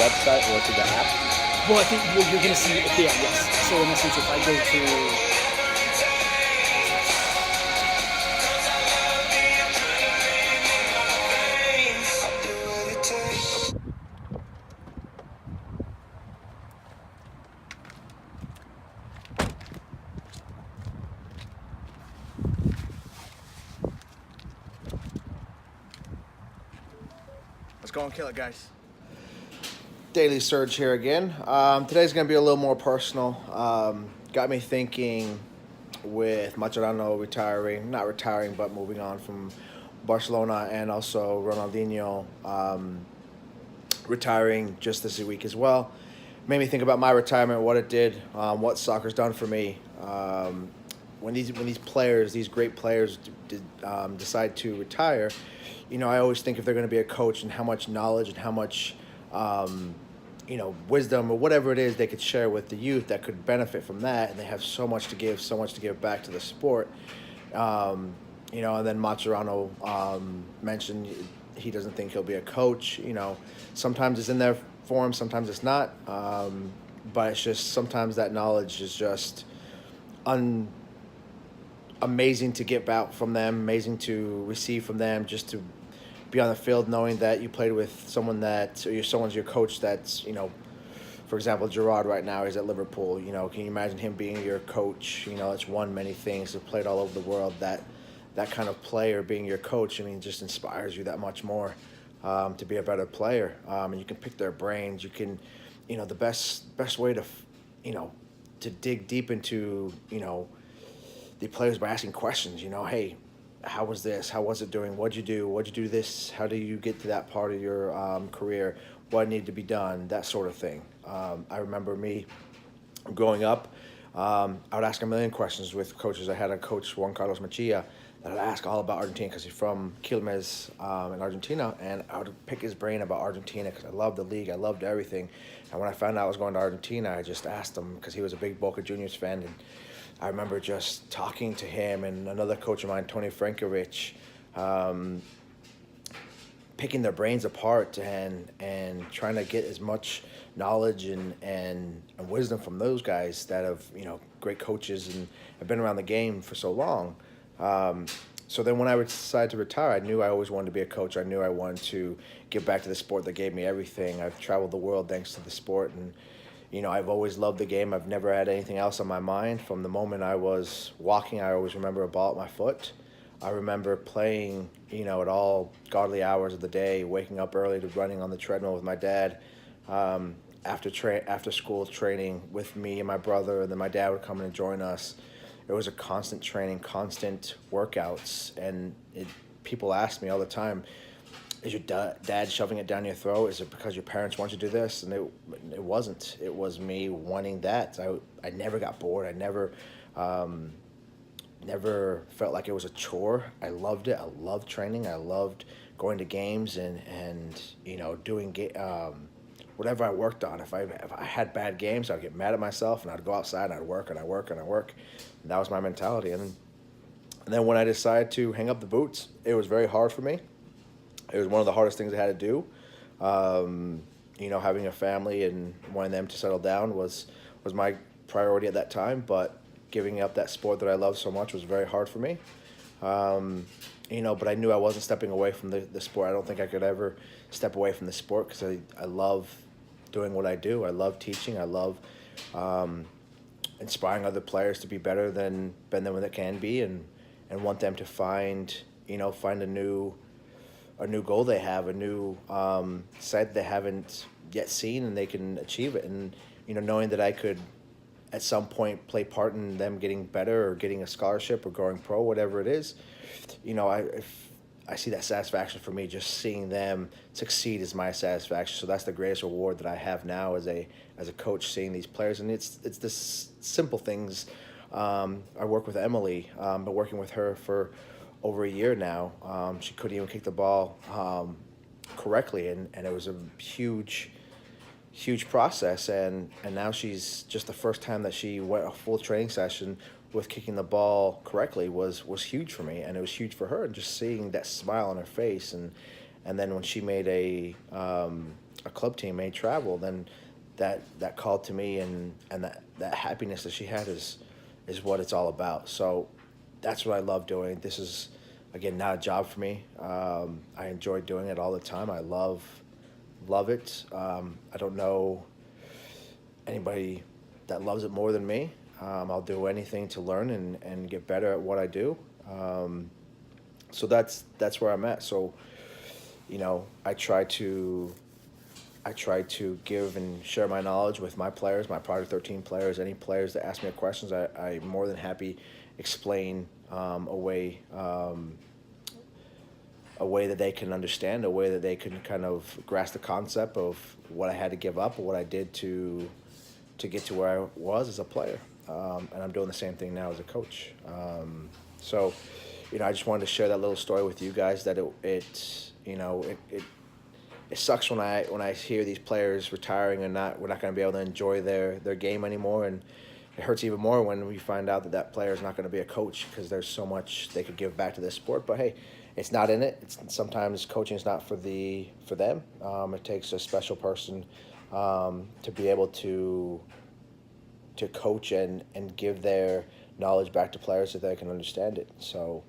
website or through the app? Well, I think you're going to see it there, yes. So in essence, if I go to Let's go and kill it, guys. Daily Surge here again. Today's going to be a little more personal. Got me thinking with Mascherano retiring, not retiring, but moving on from Barcelona, and also Ronaldinho retiring just this week as well. Made me think about my retirement, what it did, what soccer's done for me. When these players, these great players, decide to retire, I always think if they're going to be a coach and how much knowledge and how much wisdom or whatever it is they could share with the youth that could benefit from that, and they have so much to give back to the sport. And then Mascherano mentioned he doesn't think he'll be a coach. Sometimes it's in there for him, sometimes it's not. But it's just sometimes that knowledge is just amazing to get back from them, amazing to receive from them, just to be on the field knowing that you played with someone someone's your coach that's, for example, Gerard right now is at Liverpool. Can you imagine him being your coach? That's won many things, have played all over the world. That kind of player being your coach, just inspires you that much more to be a better player. And you can pick their brains. You can, the best way to, to dig deep into, the players by asking questions. Hey, how was this? How was it doing? What'd you do? What'd you do this? How do you get to that part of your career? What needed to be done? That sort of thing. I remember me growing up, I would ask a million questions with coaches. I had a coach, Juan Carlos Machia, that I'd ask all about Argentina because he's from Quilmes in Argentina, and I would pick his brain about Argentina because I loved the league. I loved everything. And when I found out I was going to Argentina, I just asked him because he was a big Boca Juniors fan, and I remember just talking to him and another coach of mine, Tony Frankovic, picking their brains apart and trying to get as much knowledge and wisdom from those guys that have, great coaches and have been around the game for so long. So then when I decided to retire, I knew I always wanted to be a coach. I knew I wanted to give back to the sport that gave me everything. I've traveled the world thanks to the sport, and I've always loved the game. I've never had anything else on my mind. From the moment I was walking, I always remember a ball at my foot. I remember playing, at all godly hours of the day, waking up early to running on the treadmill with my dad, after school training with me and my brother, and then my dad would come in and join us. It was a constant training, constant workouts, and people ask me all the time, is your dad shoving it down your throat? Is it because your parents want you to do this? And it wasn't. It was me wanting that. I never got bored. I never felt like it was a chore. I loved it. I loved training. I loved going to games and doing whatever I worked on. If I had bad games, I'd get mad at myself and I'd go outside and I'd work and I work and I work. And that was my mentality. And then when I decided to hang up the boots, it was very hard for me. It was one of the hardest things I had to do. Having a family and wanting them to settle down was my priority at that time. But giving up that sport that I love so much was very hard for me. But I knew I wasn't stepping away from the sport. I don't think I could ever step away from the sport because I love doing what I do. I love teaching. I love inspiring other players to be better than they can be, and want them to find a new goal they have, a new site they haven't yet seen, and they can achieve it. And knowing that I could at some point play part in them getting better or getting a scholarship or going pro, whatever it is, I see that satisfaction for me. Just seeing them succeed is my satisfaction. So that's the greatest reward that I have now as a coach, seeing these players. And it's this simple things. I work with Emily. Been working with her for over a year now. She couldn't even kick the ball correctly, and it was a huge process. And now she's just the first time that she went a full training session with kicking the ball correctly was huge for me, and it was huge for her. And just seeing that smile on her face, and then when she made a a club team may travel, then that call to me and that happiness that she had is what it's all about. So that's what I love doing. This is, again, not a job for me. I enjoy doing it all the time. I love it. I don't know anybody that loves it more than me. I'll do anything to learn and get better at what I do. So that's where I'm at. So, you know, I try to give and share my knowledge with my players, my Project 13 players, any players that ask me questions. I'm more than happy explain a way that they can understand, a way that they can kind of grasp the concept of what I had to give up or what I did to get to where I was as a player. And I'm doing the same thing now as a coach. So, you know, I just wanted to share that little story with you guys, that it sucks when I hear these players retiring and we're not going to be able to enjoy their game anymore, and it hurts even more when we find out that player is not going to be a coach, because there's so much they could give back to this sport. But hey, it's not in it. Sometimes coaching is not for them. It takes a special person to be able to coach and give their knowledge back to players so they can understand it. So,